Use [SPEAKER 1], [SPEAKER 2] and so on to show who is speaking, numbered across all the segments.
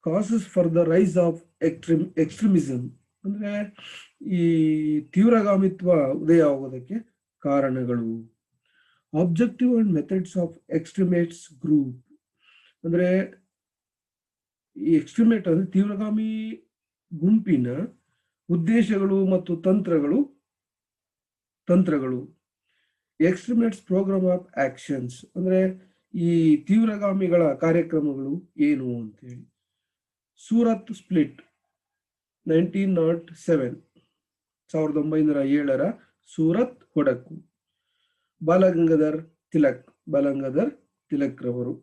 [SPEAKER 1] Causes for the rise of extremism ಅಂದ್ರೆ ಈ ತೀವ್ರಗಾಮಿತ್ವ ಉದಯ ಆಗೋದಕ್ಕೆ ಕಾರಣಗಳು. Objective and methods of extremists group ಅಂದ್ರೆ ಈ ಎಕ್ಸ್ಟ್ರೀಮೇಟ್ ಅಂದ್ರೆ ತೀವ್ರಗಾಮಿ ಗುಂಪಿನ ಉದ್ದೇಶಗಳು ಮತ್ತು ತಂತ್ರಗಳು. ಎಕ್ಸ್ಟ್ರೀಮೇಟ್ಸ್ ಪ್ರೋಗ್ರಾಮ್ ಆಫ್ ಆಕ್ಷನ್ಸ್ ಅಂದ್ರೆ ಈ ತೀವ್ರಗಾಮಿಗಳ ಕಾರ್ಯಕ್ರಮಗಳು ಏನು ಅಂತೇಳಿ. ಸೂರತ್ ಸ್ಪ್ಲಿಟ್ 1907 1907 ಸೂರತ್ ಹೊಡಕು. ಬಾಲಗಂಗಾಧರ್ ತಿಲಕ್ ರವರು.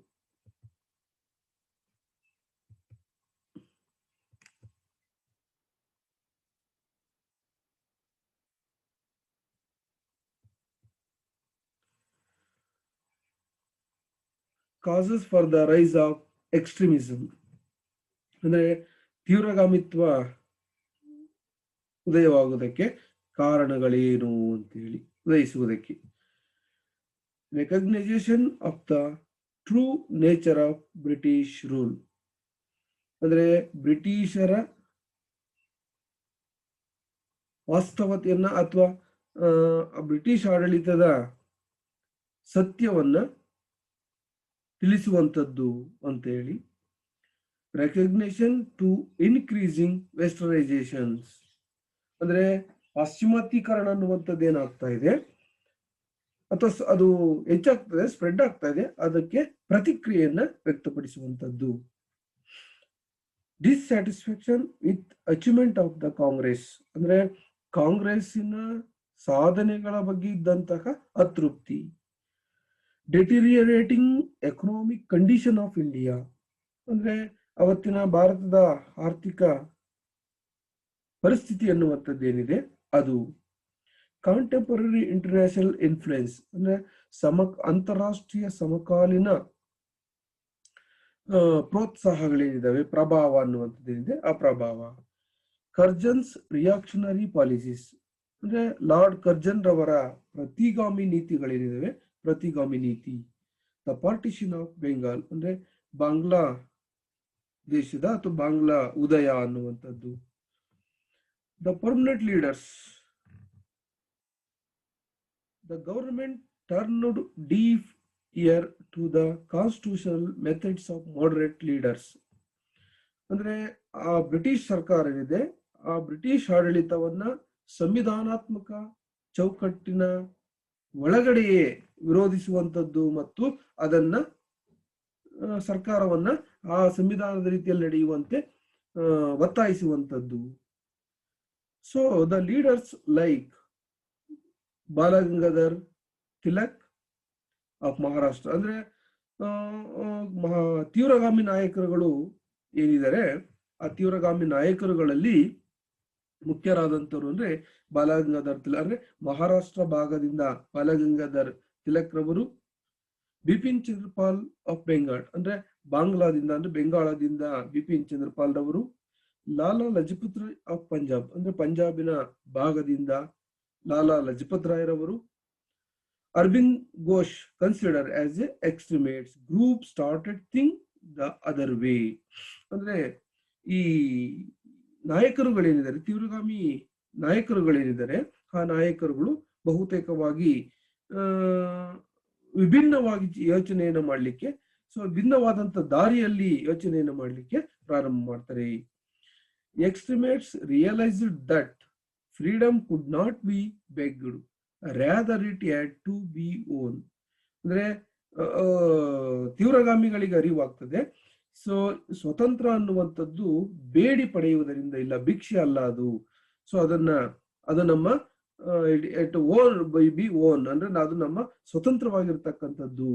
[SPEAKER 1] Causes for the rise of extremism ಅಂದ್ರೆ ತೀವ್ರಗಾಮಿತ್ವ ಉದಯವಾಗುವುದಕ್ಕೆ ಕಾರಣಗಳೇನು ಅಂತೇಳಿ ಉದಯಿಸುವುದಕ್ಕೆ. Recognition of the true nature of British rule ಅಂದ್ರೆ ಬ್ರಿಟಿಷರ ವಾಸ್ತವತೆಯನ್ನ ಅಥವಾ ಬ್ರಿಟಿಷ್ ಆಡಳಿತದ ಸತ್ಯವನ್ನ ತಿಳಿಸುವಂಥದ್ದು ಅಂತೇಳಿ. ರೆಕಗ್ನಿಷನ್ ಟು ಇನ್ಕ್ರೀಸಿಂಗ್ ವೆಸ್ಟರ್ನೈಸೇಷನ್ಸ್ ಅಂದ್ರೆ ಪಾಶ್ಚಿಮಾತ್ಯೀಕರಣ ಅನ್ನುವಂಥದ್ದು ಏನಾಗ್ತಾ ಇದೆ ಅಥವಾ ಅದು ಹೆಚ್ಚಾಗ್ತದೆ, ಸ್ಪ್ರೆಡ್ ಆಗ್ತಾ ಇದೆ, ಅದಕ್ಕೆ ಪ್ರತಿಕ್ರಿಯೆಯನ್ನ ವ್ಯಕ್ತಪಡಿಸುವಂಥದ್ದು. Dissatisfaction with achievement of the Congress ಅಂದ್ರೆ ಕಾಂಗ್ರೆಸ್ಸಿನ ಸಾಧನೆಗಳ ಬಗ್ಗೆ ಇದ್ದಂತಹ ಅತೃಪ್ತಿ. Deteriorating economic condition of India ಅಂದ್ರೆ ಅವತ್ತಿನ ಭಾರತದ ಆರ್ಥಿಕ ಪರಿಸ್ಥಿತಿ ಅನ್ನುವಂಥದ್ದೇನಿದೆ ಅದು. ಕಾಂಟೆಂಪರರಿ ಇಂಟರ್ನ್ಯಾಷನಲ್ ಇನ್ಫ್ಲುಯೆನ್ಸ್ ಅಂದ್ರೆ ಅಂತಾರಾಷ್ಟ್ರೀಯ ಸಮಕಾಲೀನ ಪ್ರೋತ್ಸಾಹಗಳೇನಿದಾವೆ, ಪ್ರಭಾವ ಅನ್ನುವಂಥದ್ದೇನಿದೆ ಆ ಪ್ರಭಾವ. ಕರ್ಜನ್ಸ್ ರಿಯಾಕ್ಷನರಿ ಪಾಲಿಸೀಸ್ ಅಂದ್ರೆ ಲಾರ್ಡ್ ಕರ್ಜನ್ ರವರ ಪ್ರತಿಗಾಮಿ ನೀತಿಗಳೇನಿದಾವೆ, ಪ್ರತಿಗಾಮಿ ನೀತಿ. ದ ಪಾರ್ಟಿಷನ್ ಆಫ್ ಬೆಂಗಾಲ್ ಅಂದ್ರೆ ಬಾಂಗ್ಲಾ ದೇಶದ ಅಥವಾ ಬಾಂಗ್ಲಾ ಉದಯ ಅನ್ನುವಂಥದ್ದು. The permanent leaders. The government turned deaf ear to the constitutional methods of moderate leaders ಅಂದ್ರೆ ಆ ಬ್ರಿಟಿಷ್ ಸರ್ಕಾರ ಏನಿದೆ ಆ ಬ್ರಿಟಿಷ್ ಆಡಳಿತವನ್ನ ಸಂವಿಧಾನಾತ್ಮಕ ಚೌಕಟ್ಟಿನ ಒಳಗಡೆಯೇ ವಿರೋಧಿಸುವಂಥದ್ದು ಮತ್ತು ಅದನ್ನ ಸರ್ಕಾರವನ್ನ ಆ ಸಂವಿಧಾನದ ರೀತಿಯಲ್ಲಿ ನಡೆಯುವಂತೆ ಒತ್ತಾಯಿಸುವಂಥದ್ದು. So the leaders like Balagangadhar Tilak of Maharashtra ಅಂದ್ರೆ ತೀವ್ರಗಾಮಿ ನಾಯಕರುಗಳು ಏನಿದ್ದಾರೆ ಆ ತೀವ್ರಗಾಮಿ ನಾಯಕರುಗಳಲ್ಲಿ ಮುಖ್ಯರಾದಂಥವ್ರು ಅಂದ್ರೆ ಬಾಲಗಂಗಾಧರ್ ತಿಲಕ್ ಅಂದ್ರೆ ಮಹಾರಾಷ್ಟ್ರ ಭಾಗದಿಂದ ಬಾಲಗಂಗಾಧರ್ ತಿಲಕ್ ರವರು. ಬಿಪಿನ್ ಚಂದ್ರಪಾಲ್ ಆಫ್ ಬೆಂಗಾಲ್ ಅಂದ್ರೆ ಬಾಂಗ್ಲಾದಿಂದ ಅಂದ್ರೆ ಬೆಂಗಾಳದಿಂದ ಬಿಪಿನ್ ಚಂದ್ರಪಾಲ್ ರವರು. ಲಾಲಾ ಲಜಪತ್ ರಾಯ್ ಆಫ್ ಪಂಜಾಬ್ ಅಂದ್ರೆ ಪಂಜಾಬಿನ ಭಾಗದಿಂದ ಲಾಲಾ ಲಜಪತ್ ರಾಯ್ ರವರು. Aravind Ghosh consider as a extremists group started thing the other way ಅಂದ್ರೆ ಈ ನಾಯಕರುಗಳೇನಿದ್ದಾರೆ ತೀವ್ರಗಾಮಿ ನಾಯಕರುಗಳೇನಿದ್ದಾರೆ ಆ ನಾಯಕರುಗಳು ಬಹುತೇಕವಾಗಿ ವಿಭಿನ್ನವಾಗಿ ಯೋಚನೆಯನ್ನು ಮಾಡಲಿಕ್ಕೆ, ಸೊ ಭಿನ್ನವಾದಂತ ದಾರಿಯಲ್ಲಿ ಯೋಚನೆಯನ್ನು ಮಾಡಲಿಕ್ಕೆ ಪ್ರಾರಂಭ ಮಾಡ್ತಾರೆ. Extremists realised that freedom could not be begged, rather it had to be won ಅಂದ್ರೆ ತೀವ್ರಗಾಮಿಗಳಿಗೆ ಅರಿವಾಗ್ತದೆ, ಸೊ ಸ್ವತಂತ್ರ ಅನ್ನುವಂಥದ್ದು ಬೇಡಿ ಪಡೆಯುವುದರಿಂದ ಇಲ್ಲ, ಭಿಕ್ಷೆ ಅಲ್ಲ ಅದು. ಸೊ ಅದು ನಮ್ಮ ಓನ್ ಬೈ ಬಿ ಓನ್ ಅಂದ್ರೆ ಅದು ನಮ್ಮ ಸ್ವತಂತ್ರವಾಗಿರ್ತಕ್ಕಂಥದ್ದು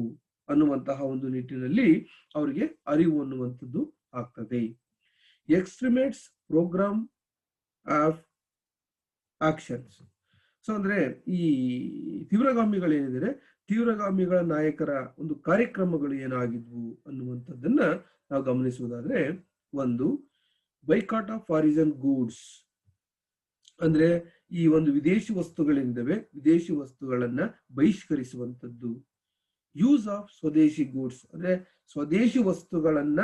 [SPEAKER 1] ಅನ್ನುವಂತಹ ಒಂದು ನಿಟ್ಟಿನಲ್ಲಿ ಅವರಿಗೆ ಅರಿವು ಅನ್ನುವಂಥದ್ದು ಆಗ್ತದೆ. ಎಕ್ಸ್ಟ್ರೀಮೇಟ್ಸ್ ಪ್ರೋಗ್ರಾಮ್ ಆಫ್ ಆಕ್ಷನ್ಸ್. ಸೊ ಅಂದ್ರೆ ಈ ತೀವ್ರಗಾಮಿಗಳೇನಿದ್ದಾರೆ ತೀವ್ರಗಾಮಿಗಳ ನಾಯಕರ ಒಂದು ಕಾರ್ಯಕ್ರಮಗಳು ಏನಾಗಿದ್ವು ಅನ್ನುವಂಥದ್ದನ್ನ ನಾವು ಗಮನಿಸುವುದಾದ್ರೆ, ಒಂದು ಬೈಕಾಟ್ ಆಫ್ ಫಾರಿನ್ ಗೂಡ್ಸ್ ಅಂದ್ರೆ ಈ ಒಂದು ವಿದೇಶಿ ವಸ್ತುಗಳೇನಿದ್ದಾವೆ ವಿದೇಶಿ ವಸ್ತುಗಳನ್ನ ಬಹಿಷ್ಕರಿಸುವಂಥದ್ದು. ಯೂಸ್ ಆಫ್ ಸ್ವದೇಶಿ ಗೂಡ್ಸ್ ಅಂದ್ರೆ ಸ್ವದೇಶಿ ವಸ್ತುಗಳನ್ನ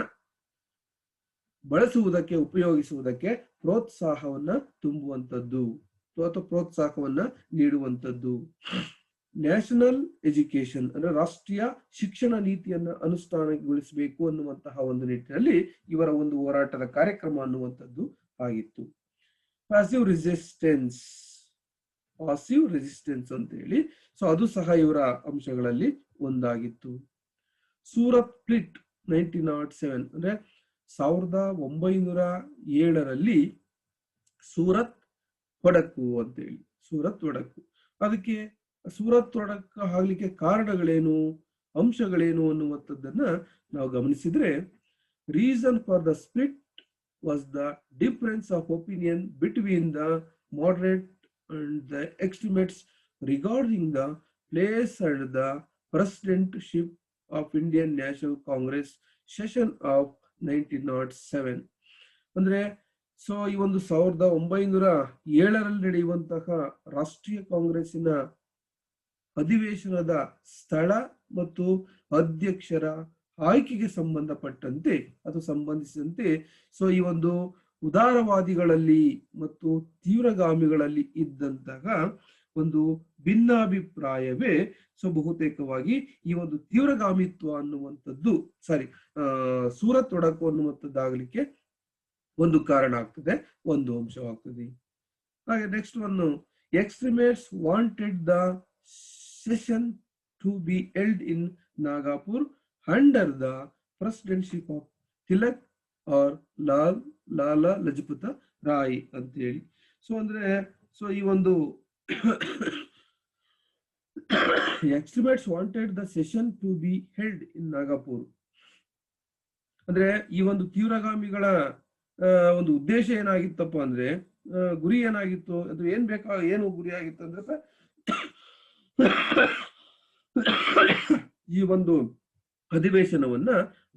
[SPEAKER 1] ಬಳಸುವುದಕ್ಕೆ, ಉಪಯೋಗಿಸುವುದಕ್ಕೆ ಪ್ರೋತ್ಸಾಹವನ್ನ ತುಂಬುವಂಥದ್ದು ಅಥವಾ ಪ್ರೋತ್ಸಾಹವನ್ನ ನೀಡುವಂಥದ್ದು. ನ್ಯಾಷನಲ್ ಎಜುಕೇಶನ್ ಅಂದ್ರೆ ರಾಷ್ಟ್ರೀಯ ಶಿಕ್ಷಣ ನೀತಿಯನ್ನ ಅನುಷ್ಠಾನಗೊಳಿಸಬೇಕು ಅನ್ನುವಂತಹ ಒಂದು ನಿಟ್ಟಿನಲ್ಲಿ ಇವರ ಒಂದು ಹೋರಾಟದ ಕಾರ್ಯಕ್ರಮ ಅನ್ನುವಂಥದ್ದು ಆಗಿತ್ತು. ಪ್ಯಾಸಿವ್ ರೆಸಿಸ್ಟೆನ್ಸ್ ಅಂತ ಹೇಳಿ, ಸೊ ಅದು ಸಹ ಇವರ ಅಂಶಗಳಲ್ಲಿ ಒಂದಾಗಿತ್ತು. ಸೂರತ್ ಸ್ಪ್ಲಿಟ್ 1907 ಅಂದ್ರೆ 1907ರಲ್ಲಿ ಸೂರತ್ ಒಡಕು ಅಂತೇಳಿ, ಸೂರತ್ ಒಡಕು. ಅದಕ್ಕೆ ಸೂರತ್ ಒಡಕು ಆಗ್ಲಿಕ್ಕೆ ಕಾರಣಗಳೇನು, ಅಂಶಗಳೇನು ಅನ್ನುವಂಥದ್ದನ್ನ ನಾವು ಗಮನಿಸಿದ್ರೆ, reason for the split was the difference of opinion between the moderate and the extremists regarding the place and the presidentship of Indian National Congress session of 1907. ಅಂದ್ರೆ ಸೊ ಈ ಒಂದು 1907ರಲ್ಲಿ ನಡೆಯುವಂತಹ ರಾಷ್ಟ್ರೀಯ ಕಾಂಗ್ರೆಸ್ಸಿನ ಅಧಿವೇಶನದ ಸ್ಥಳ ಮತ್ತು ಅಧ್ಯಕ್ಷರ ಆಯ್ಕೆಗೆ ಸಂಬಂಧಪಟ್ಟಂತೆ ಅದು ಸಂಬಂಧಿಸಿದಂತೆ ಸೊ ಈ ಒಂದು ಉದಾರವಾದಿಗಳಲ್ಲಿ ಮತ್ತು ತೀವ್ರಗಾಮಿಗಳಲ್ಲಿ ಇದ್ದಂತಹ ಒಂದು ಭಿನ್ನಾಭಿಪ್ರಾಯವೇ ಸೊ ಬಹುತೇಕವಾಗಿ ಈ ಒಂದು ತೀವ್ರಗಾಮಿತ್ವ ಅನ್ನುವಂಥದ್ದು ಸೂರತ್ ಒಡಕು ಅನ್ನುವಂಥದ್ದಾಗಲಿಕ್ಕೆ ಒಂದು ಕಾರಣ ಆಗ್ತದೆ, ಒಂದು ಅಂಶವಾಗ್ತದೆ. ಹಾಗೆ ನೆಕ್ಸ್ಟ್ ಒಂದು, extremists wanted the session to be held in Nagpur under the presidentship of Tilak or Lala Lajpat Rai ಅಂತ ಹೇಳಿ. ಸೊ ಅಂದ್ರೆ ಸೊ ಈ ಒಂದು extremists wanted the session to be held in Nagpur ಅಂದ್ರೆ ಈ ಒಂದು ತೀವ್ರಗಾಮಿಗಳ ಒಂದು ಉದ್ದೇಶ ಏನಾಗಿತ್ತಪ್ಪ ಅಂದ್ರೆ, ಗುರಿ ಏನಾಗಿತ್ತು, ಅದು ಏನು ಗುರಿ ಆಗಿತ್ತು ಅಂದ್ರೆ ಈ ಒಂದು ಅಧಿವೇಶನವನ್ನ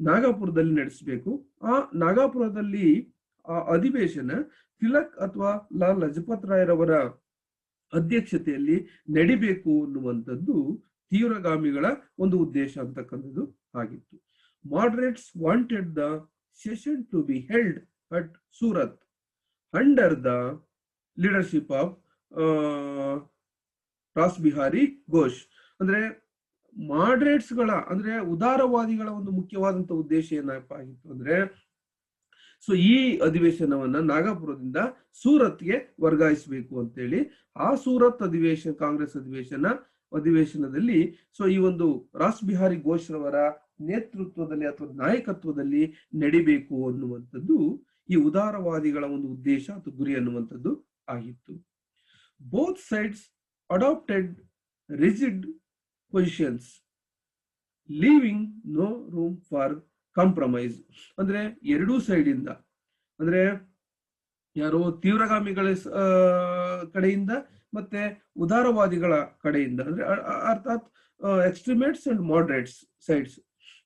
[SPEAKER 1] ನಾಗಪುರದಲ್ಲಿ ನಡೆಸಬೇಕು. ಆ ನಾಗಪುರದಲ್ಲಿ ಆ ಅಧಿವೇಶನ ತಿಲಕ್ ಅಥವಾ ಲಾಲ್ ಲಜಪತ್ ರಾಯರವರ ಅಧ್ಯಕ್ಷತೆಯಲ್ಲಿ ನಡಿಬೇಕು ಅನ್ನುವಂಥದ್ದು ತೀವ್ರಗಾಮಿಗಳ ಒಂದು ಉದ್ದೇಶ ಅಂತಕ್ಕಂಥದ್ದು ಆಗಿತ್ತು. Moderates wanted the session to be held at Surat under the leadership of Ras Bihari Ghosh. ಅಂದ್ರೆ ಮಾಡರೇಟ್ಸ್ ಗಳ ಅಂದ್ರೆ ಉದಾರವಾದಿಗಳ ಒಂದು ಮುಖ್ಯವಾದಂತಹ ಉದ್ದೇಶ ಏನಪ್ಪ ಆಗಿತ್ತು ಅಂದ್ರೆ, ಸೊ ಈ ಅಧಿವೇಶನವನ್ನ ನಾಗಪುರದಿಂದ ಸೂರತ್ಗೆ ವರ್ಗಾಯಿಸಬೇಕು ಅಂತೇಳಿ. ಆ ಸೂರತ್ ಕಾಂಗ್ರೆಸ್ ಅಧಿವೇಶನದಲ್ಲಿ ಸೊ ಈ ಒಂದು ರಾಸ್ ಬಿಹಾರಿ ಘೋಷ್ ರವರ ನೇತೃತ್ವದಲ್ಲಿ ಅಥವಾ ನಾಯಕತ್ವದಲ್ಲಿ ನಡಿಬೇಕು ಅನ್ನುವಂಥದ್ದು ಈ ಉದಾರವಾದಿಗಳ ಒಂದು ಉದ್ದೇಶ ಅಥವಾ ಗುರಿ ಅನ್ನುವಂಥದ್ದು ಆಗಿತ್ತು. Both sides adapted rigid positions leaving no room for compromise. ಅಂದ್ರೆ ಎರಡೂ ಸೈಡ್ ಇಂದ ಅಂದ್ರೆ ಯಾರು ತೀವ್ರಗಾಮಿಗಳ ಕಡೆಯಿಂದ ಮತ್ತೆ ಉದಾರವಾದಿಗಳ ಕಡೆಯಿಂದ ಅಂದ್ರೆ ಅರ್ಥಾತ್ extremists and moderates sides.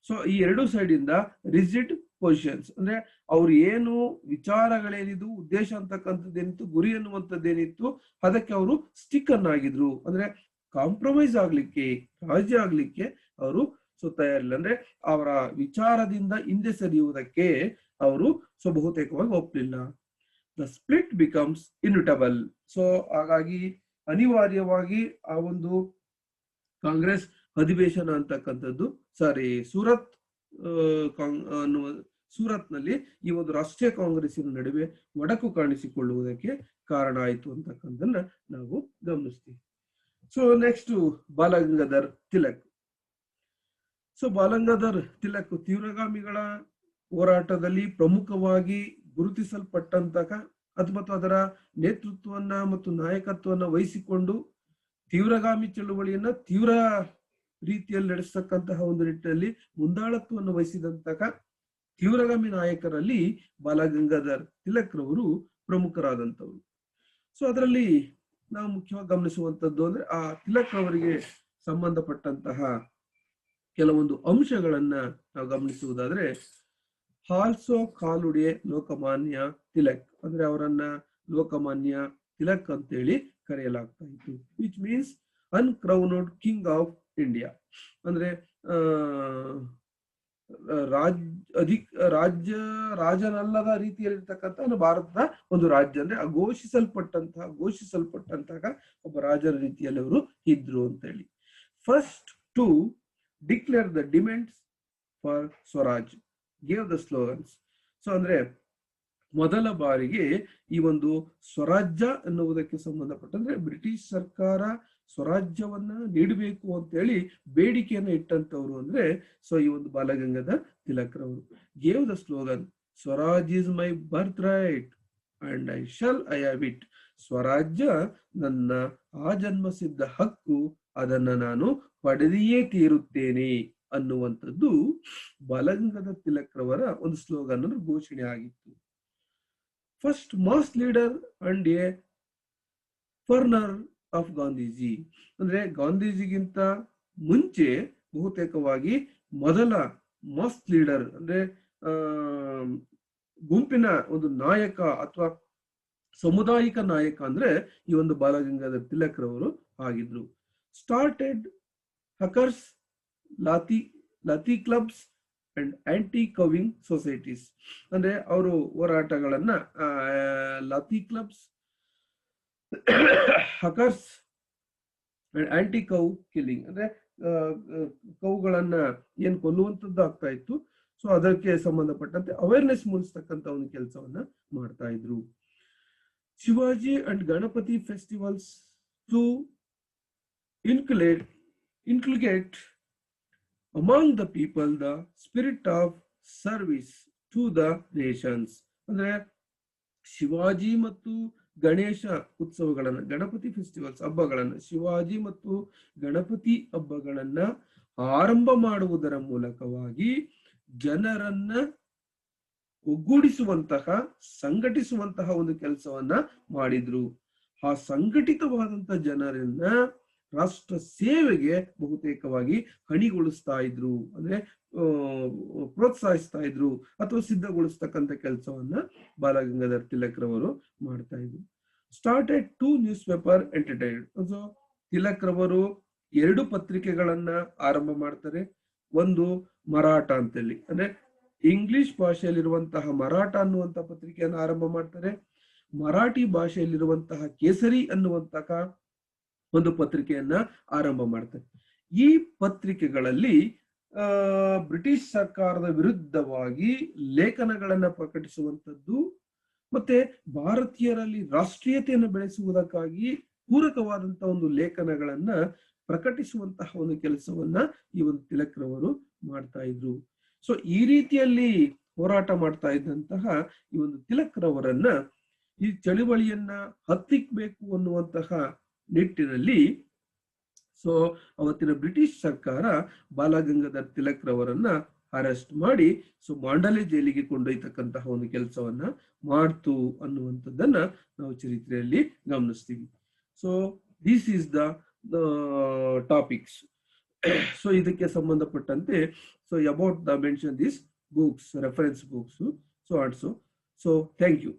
[SPEAKER 1] So ಈ ಎರಡೂ ಸೈಡ್ ಇಂದ ರಿಜಿಡ್ ಪೊಸಿಷನ್ಸ್ ಅಂದ್ರೆ ಅವ್ರು ಏನು ವಿಚಾರಗಳೇನಿದ್ದು, ಉದ್ದೇಶ ಅಂತಕ್ಕಂಥದ್ದೇನಿತ್ತು, ಗುರಿ ಅನ್ನುವಂಥದ್ದೇನಿತ್ತು, ಅದಕ್ಕೆ ಅವರು ಸ್ಟಿಕ್ ಆಗಿದ್ರು. ಅಂದ್ರೆ ಕಾಂಪ್ರಮೈಸ್ ಆಗ್ಲಿಕ್ಕೆ, ರಾಜಿ ಆಗ್ಲಿಕ್ಕೆ ಅವರು ಸೊ ತಯಾರಿಲ್ಲ. ಅಂದ್ರೆ ಅವರ ವಿಚಾರದಿಂದ ಹಿಂದೆ ಸರಿಯುವುದಕ್ಕೆ ಅವರು ಸೊ ಬಹುತೇಕವಾಗಿ ಒಪ್ಪಲಿಲ್ಲ. The split becomes inevitable. So ಹಾಗಾಗಿ ಅನಿವಾರ್ಯವಾಗಿ ಆ ಒಂದು ಕಾಂಗ್ರೆಸ್ ಅಧಿವೇಶನ ಅಂತಕ್ಕಂಥದ್ದು ಸೂರತ್ ನಲ್ಲಿ ಈ ಒಂದು ರಾಷ್ಟ್ರೀಯ ಕಾಂಗ್ರೆಸ್ಸಿನ ನಡುವೆ ಒಡಕು ಕಾಣಿಸಿಕೊಳ್ಳುವುದಕ್ಕೆ ಕಾರಣ ಆಯಿತು ಅಂತಕ್ಕಂಥದ್ದನ್ನ ನಾವು ಗಮನಿಸ್ತೀವಿ. So next Balagangadhar Tilak. So Balagangadhar Tilak ತೀವ್ರಗಾಮಿಗಳ ಹೋರಾಟದಲ್ಲಿ ಪ್ರಮುಖವಾಗಿ ಗುರುತಿಸಲ್ಪಟ್ಟಂತಹ ಅಥವಾ ಅದರ ನೇತೃತ್ವವನ್ನ ಮತ್ತು ನಾಯಕತ್ವವನ್ನ ವಹಿಸಿಕೊಂಡು ತೀವ್ರಗಾಮಿ ಚಳುವಳಿಯನ್ನ ತೀವ್ರ ರೀತಿಯಲ್ಲಿ ನಡೆಸತಕ್ಕಂತಹ ಒಂದು ನಿಟ್ಟಿನಲ್ಲಿ ಮುಂದಾಳತ್ವವನ್ನು ವಹಿಸಿದಂತಹ ತೀವ್ರಗಾಮಿ ನಾಯಕರಲ್ಲಿ ಬಾಲಗಂಗಾಧರ್ ತಿಲಕ್ ರವರು ಪ್ರಮುಖರಾದಂಥವ್ರು. ಸೊ ಅದರಲ್ಲಿ ನಾವು ಮುಖ್ಯವಾಗಿ ಗಮನಿಸುವಂತದ್ದು ಅಂದ್ರೆ ಆ ತಿಲಕ್ ರವರಿಗೆ ಸಂಬಂಧಪಟ್ಟಂತಹ ಕೆಲವೊಂದು ಅಂಶಗಳನ್ನ ನಾವು ಗಮನಿಸುವುದಾದ್ರೆ, ಆಲ್ಸೋ ಕಾಲುಡೆ ಲೋಕಮಾನ್ಯ ತಿಲಕ್ ಅಂದ್ರೆ ಅವರನ್ನ ಲೋಕಮಾನ್ಯ ತಿಲಕ್ ಅಂತೇಳಿ ಕರೆಯಲಾಗ್ತಾ ಇತ್ತು. Which means uncrowned king of India. ಅಂದ್ರೆ ರಾಜನಲ್ಲದ ರೀತಿಯಲ್ಲಿರ್ತಕ್ಕಂಥ ಭಾರತದ ಒಂದು ರಾಜ್ಯ, ಅಂದ್ರೆ ಘೋಷಿಸಲ್ಪಟ್ಟಂತಹ ಒಬ್ಬ ರಾಜರ ರೀತಿಯಲ್ಲಿ ಅವರು ಇದ್ರು ಅಂತ ಹೇಳಿ. First to declare the demands for Swaraj, gave the slogans. So ಅಂದ್ರೆ ಮೊದಲ ಬಾರಿಗೆ ಈ ಒಂದು ಸ್ವರಾಜ್ಯ ಎನ್ನುವುದಕ್ಕೆ ಸಂಬಂಧಪಟ್ಟಂದ್ರೆ ಬ್ರಿಟಿಷ್ ಸರ್ಕಾರ ಸ್ವರಾಜ್ಯವನ್ನ ನೀಡಬೇಕು ಅಂತ ಹೇಳಿ ಬೇಡಿಕೆಯನ್ನ ಇಟ್ಟಂತವ್ರು ಅಂದ್ರೆ ಸೊ ಈ ಒಂದು ಬಾಲಗಂಗಾಧರ್ ತಿಲಕ್ರವರು. Gave the slogan Swaraj is my birth right and I have it. Swarajya ನನ್ನ ಆಜನ್ಮಸಿದ್ಧ ಹಕ್ಕು, ಅದನ್ನ ನಾನು ಪಡೆದಿಯೇ ತೀರುತ್ತೇನೆ ಅನ್ನುವಂಥದ್ದು ಬಾಲಗಂಗಾಧರ್ ತಿಲಕ್ರವರ ಒಂದು ಸ್ಲೋಗನ್ ಘೋಷಣೆ ಆಗಿತ್ತು. First mass leader and a forerunner of Gandhiji, ಅಂದ್ರೆ ಗಾಂಧೀಜಿಗಿಂತ ಮುಂಚೆ ಬಹುತೇಕವಾಗಿ ಮೊದಲ ಮಾಸ್ ಲೀಡರ್ ಅಂದ್ರೆ ಗುಂಪಿನ ಒಂದು ನಾಯಕ ಅಥವಾ ಸಮುದಾಯಿಕ ನಾಯಕ ಅಂದ್ರೆ ಈ ಒಂದು ಬಾಲಗಂಗಾಧರ್ ತಿಲಕ್ರವರು ಆಗಿದ್ರು. Started akharas, lathi clubs and anti cow killing societies, ಅಂದ್ರೆ ಅವರು ಹೋರಾಟಗಳನ್ನ lathi clubs, akharas and anti cow killing, ಅಂದ್ರೆ ಕೌಗಳನ್ನ ಏನ್ ಕೊಲ್ಲುವಂತದ್ದು ಆಗ್ತಾ ಇತ್ತು, ಸೊ ಅದಕ್ಕೆ ಸಂಬಂಧಪಟ್ಟಂತೆ ಅವೇರ್ನೆಸ್ ಮೂಡಿಸ್ತಕ್ಕಂತ ಒಂದು ಕೆಲಸವನ್ನ ಮಾಡ್ತಾ ಇದ್ರು. Shivaji and Ganapati festivals to inculcate among the people the spirit of service to the nations. ಅಂದ್ರೆ ಶಿವಾಜಿ ಮತ್ತು ಗಣೇಶ ಉತ್ಸವಗಳನ್ನ, ಗಣಪತಿ ಫೆಸ್ಟಿವಲ್ಸ್ ಹಬ್ಬಗಳನ್ನ, ಶಿವಾಜಿ ಮತ್ತು ಗಣಪತಿ ಹಬ್ಬಗಳನ್ನ ಆರಂಭ ಮಾಡುವುದರ ಮೂಲಕವಾಗಿ ಜನರನ್ನ ಒಗ್ಗೂಡಿಸುವಂತಹ, ಸಂಘಟಿಸುವಂತಹ ಒಂದು ಕೆಲಸವನ್ನ ಮಾಡಿದ್ರು. ಆ ಸಂಘಟಿತವಾದಂತಹ ಜನರನ್ನ ರಾಷ್ಟ್ರ ಸೇವೆಗೆ ಬಹುತೇಕವಾಗಿ ಹಣಿಗೊಳಿಸ್ತಾ ಇದ್ರು, ಅಂದ್ರೆ ಪ್ರೋತ್ಸಾಹಿಸ್ತಾ ಇದ್ರು ಅಥವಾ ಸಿದ್ಧಗೊಳಿಸ್ತಕ್ಕಂಥ ಕೆಲಸವನ್ನ ಬಾಲಗಂಗಾಧರ್ ತಿಲಕ್ರವರು ಮಾಡ್ತಾ ಇದ್ರು. Started 2 news paper entertained. So ತಿಲಕ್ರವರು 2 ಪತ್ರಿಕೆಗಳನ್ನ ಆರಂಭ ಮಾಡ್ತಾರೆ. ಒಂದು ಮರಾಠ ಅಂತೇಳಿ, ಅಂದ್ರೆ ಇಂಗ್ಲಿಷ್ ಭಾಷೆಯಲ್ಲಿರುವಂತಹ ಮರಾಠ ಅನ್ನುವಂತಹ ಪತ್ರಿಕೆಯನ್ನು ಆರಂಭ ಮಾಡ್ತಾರೆ. ಮರಾಠಿ ಭಾಷೆಯಲ್ಲಿರುವಂತಹ ಕೇಸರಿ ಅನ್ನುವಂತಹ ಒಂದು ಪತ್ರಿಕೆಯನ್ನ ಆರಂಭ ಮಾಡ್ತಾರೆ. ಈ ಪತ್ರಿಕೆಗಳಲ್ಲಿ ಬ್ರಿಟಿಷ್ ಸರ್ಕಾರದ ವಿರುದ್ಧವಾಗಿ ಲೇಖನಗಳನ್ನ ಪ್ರಕಟಿಸುವಂತದ್ದು ಮತ್ತೆ ಭಾರತೀಯರಲ್ಲಿ ರಾಷ್ಟ್ರೀಯತೆಯನ್ನು ಬೆಳೆಸುವುದಕ್ಕಾಗಿ ಪೂರಕವಾದಂತಹ ಒಂದು ಲೇಖನಗಳನ್ನ ಪ್ರಕಟಿಸುವಂತಹ ಒಂದು ಕೆಲಸವನ್ನ ಈ ಒಂದು ತಿಲಕ್ರವರು ಮಾಡ್ತಾ ಇದ್ರು. ಸೊ ಈ ರೀತಿಯಲ್ಲಿ ಹೋರಾಟ ಮಾಡ್ತಾ ಇದ್ದಂತಹ ಈ ಒಂದು ತಿಲಕ್ರವರನ್ನ ಈ ಚಳುವಳಿಯನ್ನ ಹತ್ತಿಕ್ಬೇಕು ಅನ್ನುವಂತಹ ನಿಟ್ಟಿನಲ್ಲಿ ಸೊ ಅವತ್ತಿನ ಬ್ರಿಟಿಷ್ ಸರ್ಕಾರ ಬಾಲಗಂಗಾಧರ್ ತಿಲಕ್ರವರನ್ನ ಅರೆಸ್ಟ್ ಮಾಡಿ ಸೊ ಮಾಂಡಲೆ ಜೈಲಿಗೆ ಕೊಂಡೊಯ್ತಕ್ಕಂತಹ ಒಂದು ಕೆಲಸವನ್ನ ಮಾಡ್ತು ಅನ್ನುವಂಥದ್ದನ್ನ ನಾವು ಚರಿತ್ರೆಯಲ್ಲಿ ಗಮನಿಸ್ತೀವಿ. So this is the topics. So ಇದಕ್ಕೆ ಸಂಬಂಧಪಟ್ಟಂತೆ so about the mention this books, reference books, so also. So thank you.